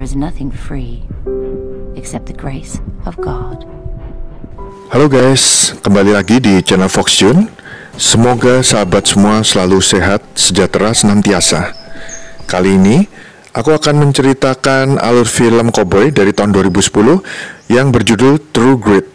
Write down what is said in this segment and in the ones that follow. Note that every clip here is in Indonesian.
There's nothing free except the grace of God. Halo guys, kembali lagi di channel Fox Jun. Semoga sahabat semua selalu sehat, sejahtera, senantiasa. Kali ini aku akan menceritakan alur film cowboy dari tahun 2010 yang berjudul True Grit.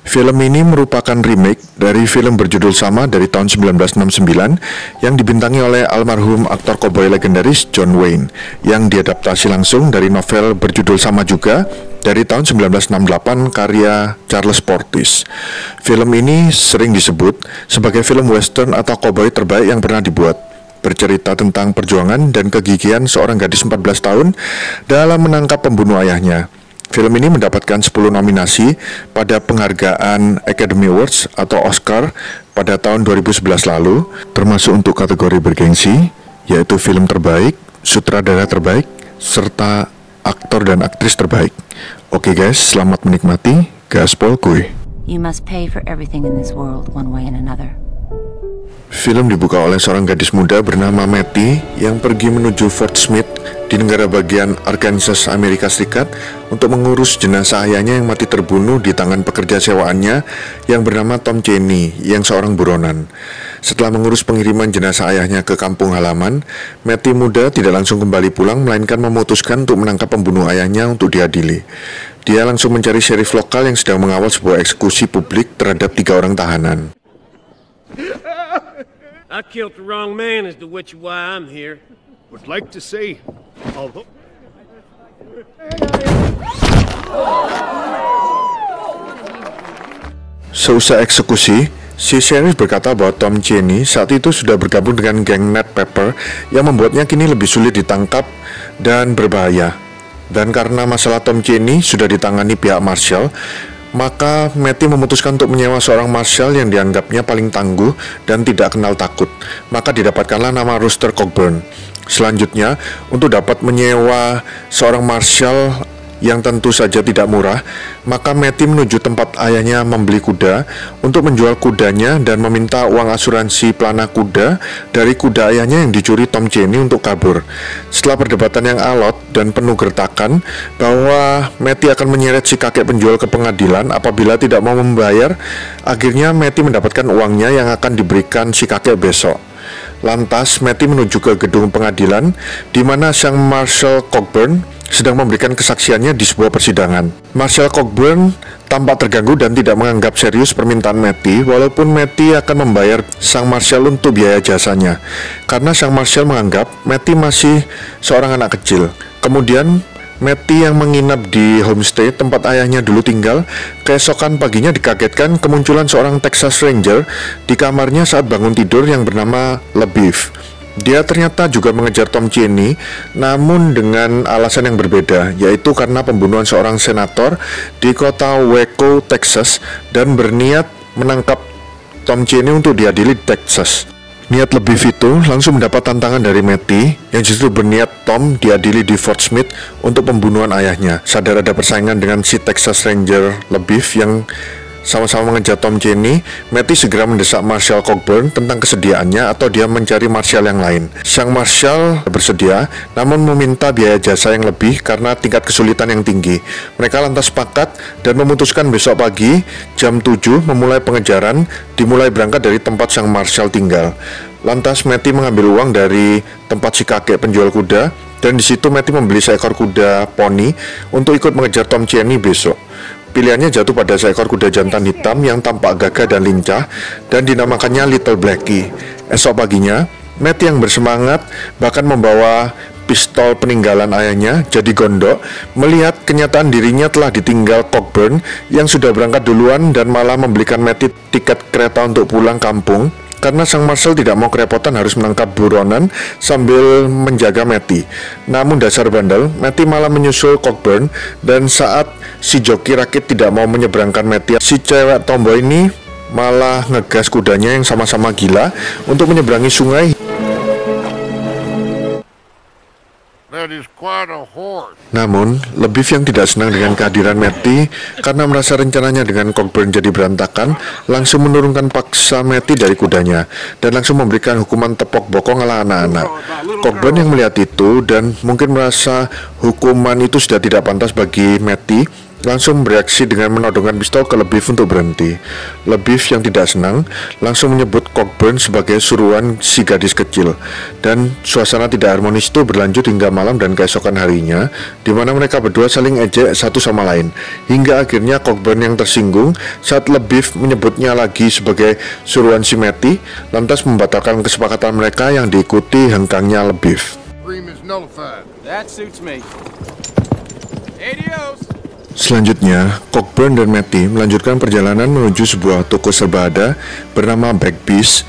Film ini merupakan remake dari film berjudul sama dari tahun 1969 yang dibintangi oleh almarhum aktor cowboy legendaris John Wayne, yang diadaptasi langsung dari novel berjudul sama juga dari tahun 1968 karya Charles Portis. Film ini sering disebut sebagai film western atau cowboy terbaik yang pernah dibuat, bercerita tentang perjuangan dan kegigihan seorang gadis 14 tahun dalam menangkap pembunuh ayahnya. Film ini mendapatkan 10 nominasi pada penghargaan Academy Awards atau Oscar pada tahun 2011 lalu, termasuk untuk kategori bergengsi, yaitu film terbaik, sutradara terbaik, serta aktor dan aktris terbaik. Oke guys, selamat menikmati, gaspol kuy. You must pay for everything in this world one way and another. Film dibuka oleh seorang gadis muda bernama Matty yang pergi menuju Fort Smith di negara bagian Arkansas, Amerika Serikat untuk mengurus jenazah ayahnya yang mati terbunuh di tangan pekerja sewaannya yang bernama Tom Cheney yang seorang buronan. Setelah mengurus pengiriman jenazah ayahnya ke kampung halaman, Matty muda tidak langsung kembali pulang, melainkan memutuskan untuk menangkap pembunuh ayahnya untuk diadili. Dia langsung mencari sheriff lokal yang sedang mengawal sebuah eksekusi publik terhadap 3 orang tahanan. I killed the wrong man is the which why I'm here. Would like to say, although... Seusai eksekusi, si sheriff berkata bahwa Tom Cheney saat itu sudah bergabung dengan geng Ned Pepper yang membuatnya kini lebih sulit ditangkap dan berbahaya. Dan karena masalah Tom Cheney sudah ditangani pihak Marshal, maka Matty memutuskan untuk menyewa seorang marshal yang dianggapnya paling tangguh dan tidak kenal takut. Maka didapatkanlah nama Rooster Cogburn. Selanjutnya, untuk dapat menyewa seorang marshal yang tentu saja tidak murah, maka Matty menuju tempat ayahnya membeli kuda untuk menjual kudanya dan meminta uang asuransi pelana kuda dari kuda ayahnya yang dicuri Tom Cheney untuk kabur. Setelah perdebatan yang alot dan penuh gertakan bahwa Matty akan menyeret si kakek penjual ke pengadilan apabila tidak mau membayar, akhirnya Matty mendapatkan uangnya yang akan diberikan si kakek besok. Lantas Matty menuju ke gedung pengadilan di mana sang Marshal Cogburn sedang memberikan kesaksiannya di sebuah persidangan. Marshal Cogburn tampak terganggu dan tidak menganggap serius permintaan Matty, walaupun Matty akan membayar sang Marshal untuk biaya jasanya, karena sang Marshal menganggap Matty masih seorang anak kecil. Kemudian Matty yang menginap di homestay tempat ayahnya dulu tinggal, keesokan paginya dikagetkan kemunculan seorang Texas Ranger di kamarnya saat bangun tidur yang bernama LeBeef. Dia ternyata juga mengejar Tom Cheney, namun dengan alasan yang berbeda, yaitu karena pembunuhan seorang senator di kota Waco, Texas, dan berniat menangkap Tom Cheney untuk diadili di Texas. Niat LeBeef itu langsung mendapat tantangan dari Matty yang justru berniat Tom diadili di Fort Smith untuk pembunuhan ayahnya. Sadar ada persaingan dengan si Texas Ranger LeBeef yang sama-sama mengejar Tom Cheney, Matty segera mendesak Marshal Cogburn tentang kesediaannya atau dia mencari Marshal yang lain. Sang Marshal bersedia, namun meminta biaya jasa yang lebih karena tingkat kesulitan yang tinggi. Mereka lantas sepakat dan memutuskan besok pagi jam 7 memulai pengejaran, dimulai berangkat dari tempat sang Marshal tinggal. Lantas Matty mengambil uang dari tempat si kakek penjual kuda, dan di situ Matty membeli seekor kuda poni untuk ikut mengejar Tom Cheney besok. Pilihannya jatuh pada seekor kuda jantan hitam yang tampak gagah dan lincah dan dinamakannya Little Blackie. Esok paginya, Matty yang bersemangat bahkan membawa pistol peninggalan ayahnya jadi gondok melihat kenyataan dirinya telah ditinggal Cogburn yang sudah berangkat duluan dan malah membelikan Matty tiket kereta untuk pulang kampung. Karena sang Marshal tidak mau kerepotan harus menangkap buronan sambil menjaga Matty. Namun dasar bandel, Matty malah menyusul Cogburn, dan saat si joki rakit tidak mau menyeberangkan Matty, si cewek tomboy ini malah ngegas kudanya yang sama-sama gila untuk menyeberangi sungai. There that is quite a horse. Namun, Lebeef yang tidak senang dengan kehadiran Matty karena merasa rencananya dengan Cockburn jadi berantakan, langsung menurunkan paksa Matty dari kudanya dan langsung memberikan hukuman tepok bokong ala anak-anak. Cockburn yang melihat itu dan mungkin merasa hukuman itu sudah tidak pantas bagi Matty, langsung bereaksi dengan menodongkan pistol ke Lebeef untuk berhenti. Lebeef yang tidak senang langsung menyebut Cockburn sebagai suruhan si gadis kecil, dan suasana tidak harmonis itu berlanjut hingga malam dan keesokan harinya, di mana mereka berdua saling ejek satu sama lain, hingga akhirnya Cockburn yang tersinggung saat Lebeef menyebutnya lagi sebagai suruhan si Matty, lantas membatalkan kesepakatan mereka yang diikuti hengkangnya Lebeef. Agreement is nullified. That suits me. Adios. Selanjutnya, Cockburn dan Matty melanjutkan perjalanan menuju sebuah toko serbada bernama Black Beast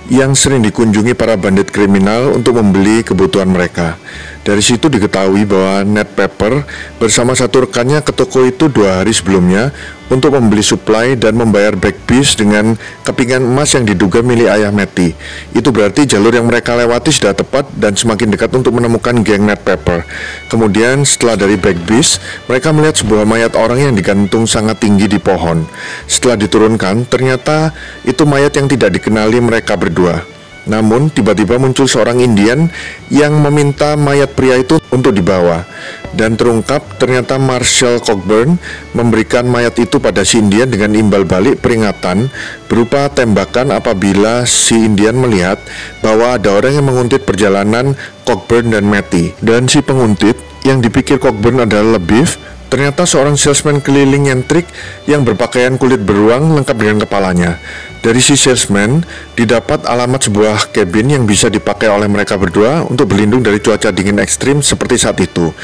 yang sering dikunjungi para bandit kriminal untuk membeli kebutuhan mereka. Dari situ diketahui bahwa Ned Pepper bersama satu rekannya ke toko itu 2 hari sebelumnya untuk membeli suplai dan membayar Black Beast dengan kepingan emas yang diduga milik ayah Matty. Itu berarti jalur yang mereka lewati sudah tepat dan semakin dekat untuk menemukan geng Ned Pepper. Kemudian setelah dari Black Beast, mereka melihat sebuah mayat orang yang digantung sangat tinggi di pohon. Setelah diturunkan, ternyata itu mayat yang tidak dikenali mereka berdua. Namun tiba-tiba muncul seorang Indian yang meminta mayat pria itu untuk dibawa, dan terungkap ternyata Marshall Cockburn memberikan mayat itu pada si Indian dengan imbal balik peringatan berupa tembakan apabila si Indian melihat bahwa ada orang yang menguntit perjalanan Cockburn dan Matty. Dan si penguntit yang dipikir Cockburn adalah Lebeef ternyata seorang salesman keliling nyentrik yang berpakaian kulit beruang lengkap dengan kepalanya. Dari si salesman didapat alamat sebuah cabin yang bisa dipakai oleh mereka berdua untuk berlindung dari cuaca dingin ekstrim seperti saat itu.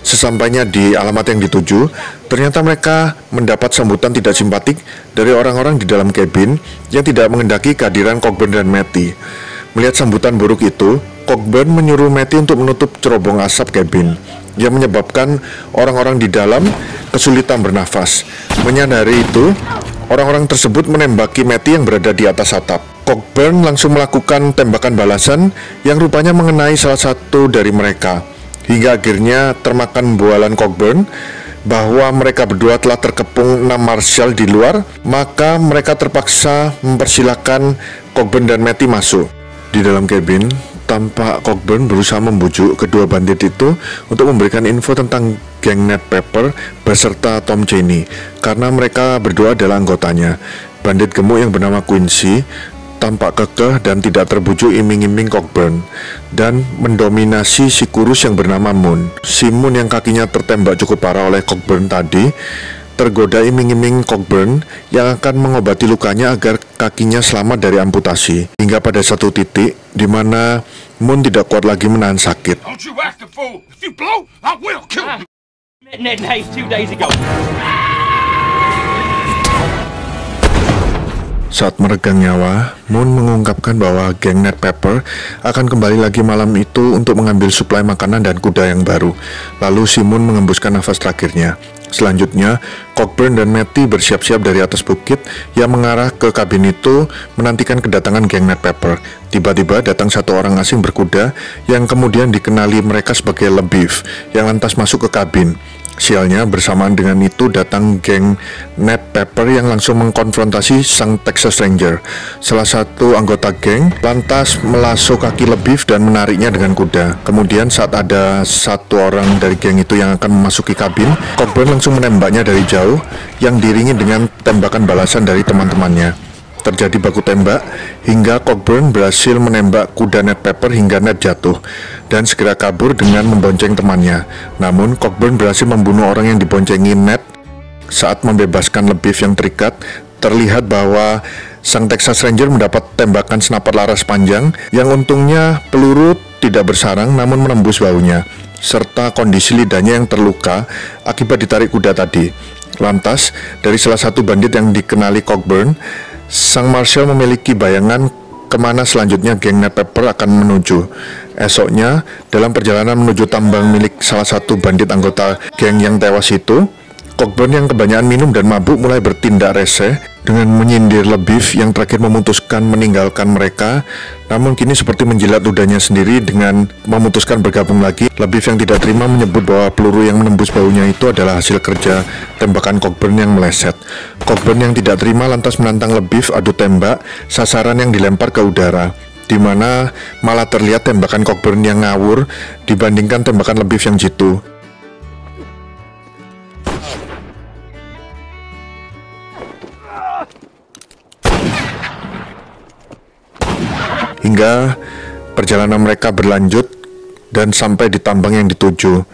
Sesampainya di alamat yang dituju, ternyata mereka mendapat sambutan tidak simpatik dari orang-orang di dalam cabin yang tidak mengendaki kehadiran Cockburn dan Matty. Melihat sambutan buruk itu, Cockburn menyuruh Matty untuk menutup cerobong asap cabin yang menyebabkan orang-orang di dalam kesulitan bernafas. Menyadari itu, orang-orang tersebut menembaki Matty yang berada di atas atap. Cockburn langsung melakukan tembakan balasan yang rupanya mengenai salah satu dari mereka, hingga akhirnya termakan bualan Cockburn bahwa mereka berdua telah terkepung 6 Marshall di luar. Maka mereka terpaksa mempersilahkan Cockburn dan Matty masuk. Di dalam kabin, tampak Cockburn berusaha membujuk kedua bandit itu untuk memberikan info tentang geng Ned Pepper beserta Tom Cheney, karena mereka berdua adalah anggotanya. Bandit gemuk yang bernama Quincy tampak kekeh dan tidak terbujuk iming-iming Cockburn dan mendominasi si kurus yang bernama Moon. Si Moon yang kakinya tertembak cukup parah oleh Cockburn tadi tergoda iming-iming Cockburn yang akan mengobati lukanya agar kakinya selamat dari amputasi, hingga pada satu titik di mana Moon tidak kuat lagi menahan sakit. Don't you act a fool. If you blow, I will kill you. Met Ned and Hayes 2 days ago. Saat meregang nyawa, Moon mengungkapkan bahwa geng Ned Pepper akan kembali lagi malam itu untuk mengambil suplai makanan dan kuda yang baru. Lalu si Moon mengembuskan nafas terakhirnya. Selanjutnya, Cockburn dan Matty bersiap-siap dari atas bukit yang mengarah ke kabin itu menantikan kedatangan geng Ned Pepper. Tiba-tiba datang satu orang asing berkuda yang kemudian dikenali mereka sebagai Lebeef yang lantas masuk ke kabin. Sialnya, bersamaan dengan itu datang geng Ned Pepper yang langsung mengkonfrontasi sang Texas Ranger. Salah satu anggota geng lantas melasso kaki Lebeef dan menariknya dengan kuda. Kemudian saat ada satu orang dari geng itu yang akan memasuki kabin, Cockburn langsung menembaknya dari jauh yang diiringi dengan tembakan balasan dari teman-temannya. Terjadi baku tembak hingga Cockburn berhasil menembak kuda Ned Pepper hingga Ned jatuh dan segera kabur dengan membonceng temannya. Namun Cockburn berhasil membunuh orang yang diboncengi Ned. Saat membebaskan Lebeef yang terikat, terlihat bahwa sang Texas Ranger mendapat tembakan senapan laras panjang yang untungnya peluru tidak bersarang namun menembus bahunya, serta kondisi lidahnya yang terluka akibat ditarik kuda tadi. Lantas, dari salah satu bandit yang dikenali Cockburn, sang Marshall memiliki bayangan kemana selanjutnya geng Ned Pepper akan menuju. Esoknya, dalam perjalanan menuju tambang milik salah satu bandit anggota geng yang tewas itu, Cockburn yang kebanyakan minum dan mabuk mulai bertindak rese dengan menyindir LaBeouf yang terakhir memutuskan meninggalkan mereka. Namun kini seperti menjilat ludahnya sendiri dengan memutuskan bergabung lagi. LaBeouf yang tidak terima menyebut bahwa peluru yang menembus bahunya itu adalah hasil kerja tembakan Cockburn yang meleset. Cockburn yang tidak terima lantas menantang LaBeouf adu tembak sasaran yang dilempar ke udara, di mana malah terlihat tembakan Cockburn yang ngawur dibandingkan tembakan LaBeouf yang jitu. Hingga perjalanan mereka berlanjut dan sampai di tambang yang dituju,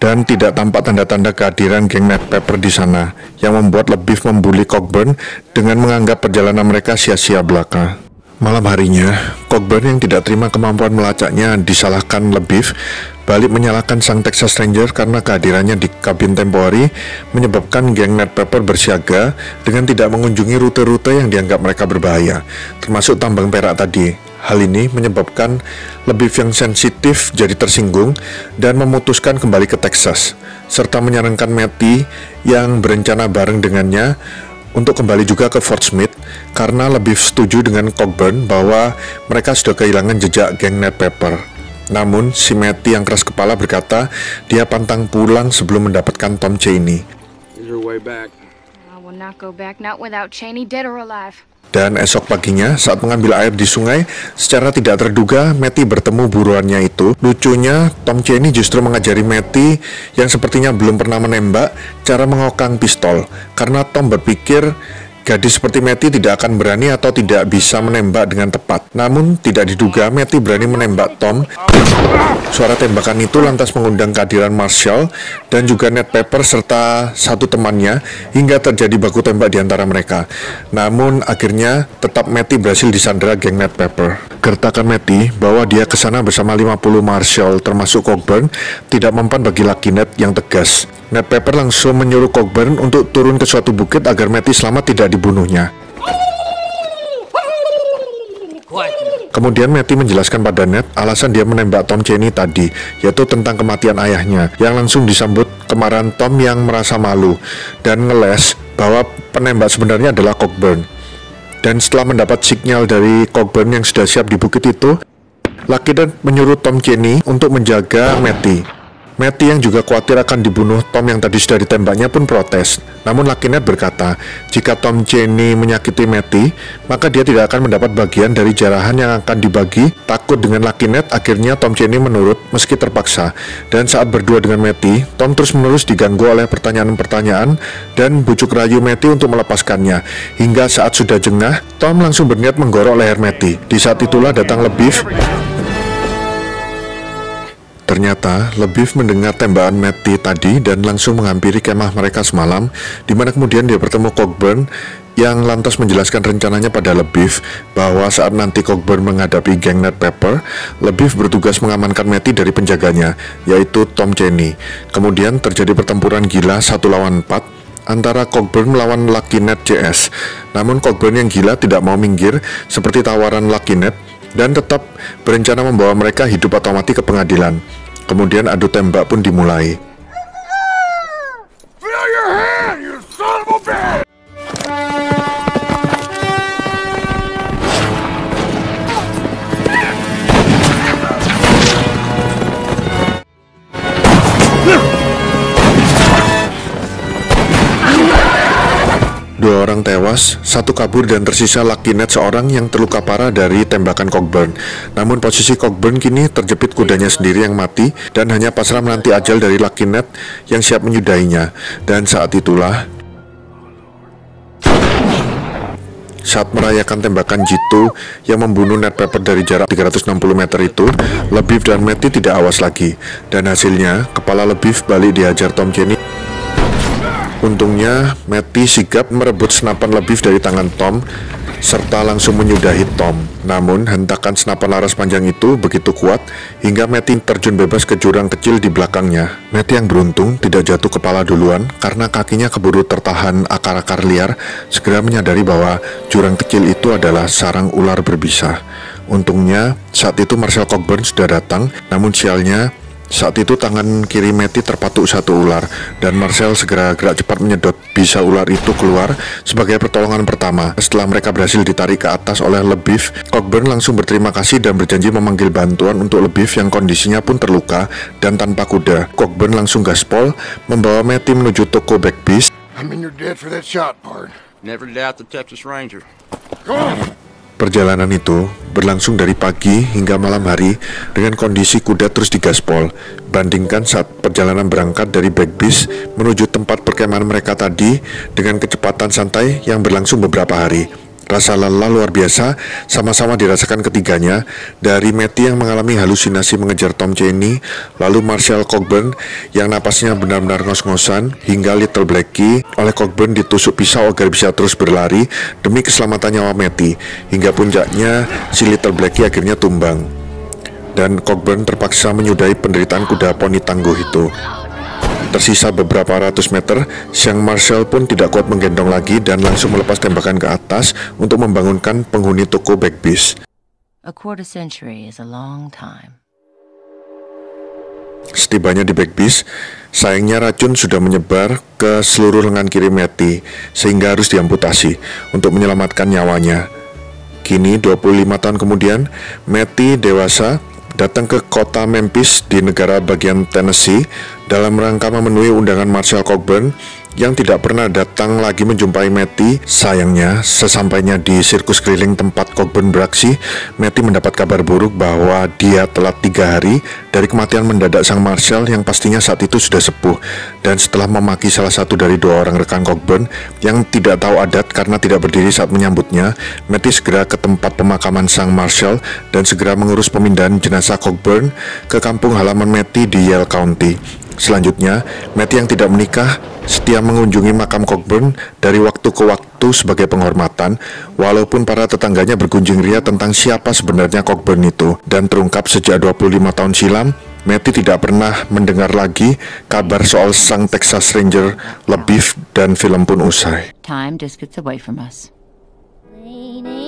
dan tidak tampak tanda-tanda kehadiran geng Ned Pepper di sana, yang membuat LaBeouf membuli Cockburn dengan menganggap perjalanan mereka sia-sia belaka. Malam harinya, Cockburn yang tidak terima kemampuan melacaknya disalahkan LaBeouf, balik menyalahkan sang Texas Ranger karena kehadirannya di kabin tempo hari menyebabkan geng Ned Pepper bersiaga dengan tidak mengunjungi rute-rute yang dianggap mereka berbahaya, termasuk tambang perak tadi. Hal ini menyebabkan LaBeouf yang sensitif jadi tersinggung dan memutuskan kembali ke Texas, serta menyarankan Matty yang berencana bareng dengannya untuk kembali juga ke Fort Smith karena LaBeouf setuju dengan Cockburn bahwa mereka sudah kehilangan jejak geng Ned Pepper. Namun si Matty yang keras kepala berkata dia pantang pulang sebelum mendapatkan Tom Cheney. Is your way back? I will not go back, not without Cheney, dead or alive. Dan esok paginya saat mengambil air di sungai, secara tidak terduga Matty bertemu buruannya itu. Lucunya, Tom Cheney justru mengajari Matty yang sepertinya belum pernah menembak cara mengokang pistol, karena Tom berpikir gadis seperti Matty tidak akan berani atau tidak bisa menembak dengan tepat. Namun tidak diduga Matty berani menembak Tom. Suara tembakan itu lantas mengundang kehadiran Marshall dan juga Ned Pepper serta satu temannya hingga terjadi baku tembak di antara mereka. Namun akhirnya tetap Matty berhasil disandera geng Ned Pepper. Gertakan Matty bahwa dia kesana bersama 50 Marshall termasuk Cockburn tidak mempan bagi laki Ned yang tegas. Ned Pepper langsung menyuruh Cockburn untuk turun ke suatu bukit agar Matty selamat tidak dibunuhnya. Kemudian Matty menjelaskan pada Ned alasan dia menembak Tom Cheney tadi, yaitu tentang kematian ayahnya, yang langsung disambut kemarahan Tom yang merasa malu dan ngeles bahwa penembak sebenarnya adalah Cockburn. Dan setelah mendapat sinyal dari Cockburn yang sudah siap di bukit itu, Lucky Ned menyuruh Tom Cheney untuk menjaga Matty. Matty yang juga khawatir akan dibunuh Tom yang tadi sudah ditembaknya pun protes. Namun Lucky Ned berkata, jika Tom Cheney menyakiti Matty, maka dia tidak akan mendapat bagian dari jarahan yang akan dibagi. Takut dengan Lucky Ned, akhirnya Tom Cheney menurut meski terpaksa. Dan saat berdua dengan Matty, Tom terus-menerus diganggu oleh pertanyaan-pertanyaan dan bujuk rayu Matty untuk melepaskannya. Hingga saat sudah jengah, Tom langsung berniat menggorok leher Matty. Di saat itulah datang LaBeouf. Ternyata LaBeouf mendengar tembakan Matty tadi dan langsung menghampiri kemah mereka semalam, di mana kemudian dia bertemu Cockburn yang lantas menjelaskan rencananya pada LaBeouf bahwa saat nanti Cockburn menghadapi geng Ned Pepper, LaBeouf bertugas mengamankan Matty dari penjaganya, yaitu Tom Cheney. Kemudian terjadi pertempuran gila 1 lawan 4 antara Cockburn melawan Lucky Ned CS. Namun Cockburn yang gila tidak mau minggir seperti tawaran Lucky Ned dan tetap berencana membawa mereka hidup atau mati ke pengadilan. Kemudian adu tembak pun dimulai. Feel your hand, you son of a bitch! Dua orang tewas, satu kabur dan tersisa Lucky Ned seorang yang terluka parah dari tembakan Cockburn. Namun posisi Cockburn kini terjepit kudanya sendiri yang mati dan hanya pasrah menanti ajal dari Lucky Ned yang siap menyudahinya. Dan saat itulah, saat merayakan tembakan jitu yang membunuh Ned Pepper dari jarak 360 meter itu, LaBeouf dan Matty tidak awas lagi. Dan hasilnya, kepala LaBeouf balik dihajar Tom Cheney. Untungnya, Matty sigap merebut senapan LaBeouf dari tangan Tom, serta langsung menyudahi Tom. Namun, hentakan senapan laras panjang itu begitu kuat, hingga Matty terjun bebas ke jurang kecil di belakangnya. Matty yang beruntung tidak jatuh kepala duluan, karena kakinya keburu tertahan akar-akar liar, segera menyadari bahwa jurang kecil itu adalah sarang ular berbisa. Untungnya, saat itu Marshall Cockburn sudah datang, namun sialnya, Saat itu tangan kiri Matty terpatuk satu ular, dan Marcel segera gerak cepat menyedot bisa ular itu keluar sebagai pertolongan pertama. Setelah mereka berhasil ditarik ke atas oleh LeBeef, Cockburn langsung berterima kasih dan berjanji memanggil bantuan untuk LeBeef yang kondisinya pun terluka dan tanpa kuda. Cockburn langsung gaspol membawa Matty menuju toko Bagbeast. I mean, you're dead for that shot, pard. Never doubt the Texas Ranger. Go on. Perjalanan itu berlangsung dari pagi hingga malam hari dengan kondisi kuda terus digaspol. Bandingkan saat perjalanan berangkat dari Bagbeast menuju tempat perkemahan mereka tadi dengan kecepatan santai yang berlangsung beberapa hari. Rasa lelah luar biasa sama-sama dirasakan ketiganya, dari Matty yang mengalami halusinasi mengejar Tom Cheney, lalu Marshall Cockburn yang napasnya benar-benar ngos-ngosan, hingga Little Blackie oleh Cockburn ditusuk pisau agar bisa terus berlari demi keselamatan nyawa Matty, hingga puncaknya si Little Blackie akhirnya tumbang. Dan Cockburn terpaksa menyudahi penderitaan kuda poni tangguh itu. Tersisa beberapa ratus meter, Siang Marshall pun tidak kuat menggendong lagi dan langsung melepas tembakan ke atas untuk membangunkan penghuni toko Bagbeast. A quarter century is a long time. Setibanya di Bagbeast, sayangnya racun sudah menyebar ke seluruh lengan kiri Matty, sehingga harus diamputasi untuk menyelamatkan nyawanya. Kini 25 tahun kemudian, Matty dewasa datang ke kota Memphis di negara bagian Tennessee dalam rangka memenuhi undangan Marshall Cockburn yang tidak pernah datang lagi menjumpai Matty. Sayangnya, sesampainya di sirkus keliling tempat Cockburn beraksi, Matty mendapat kabar buruk bahwa dia telat 3 hari dari kematian mendadak sang Marshall yang pastinya saat itu sudah sepuh. Dan setelah memaki salah satu dari 2 orang rekan Cockburn yang tidak tahu adat karena tidak berdiri saat menyambutnya, Matty segera ke tempat pemakaman sang Marshall dan segera mengurus pemindahan jenazah Cockburn ke kampung halaman Matty di Yale County. Selanjutnya, Matty yang tidak menikah setia mengunjungi makam Cockburn dari waktu ke waktu sebagai penghormatan, walaupun para tetangganya bergunjing ria tentang siapa sebenarnya Cockburn itu. Dan terungkap sejak 25 tahun silam, Matty tidak pernah mendengar lagi kabar soal sang Texas Ranger LeBeef dan film pun usai. Time just gets away from us. Leaning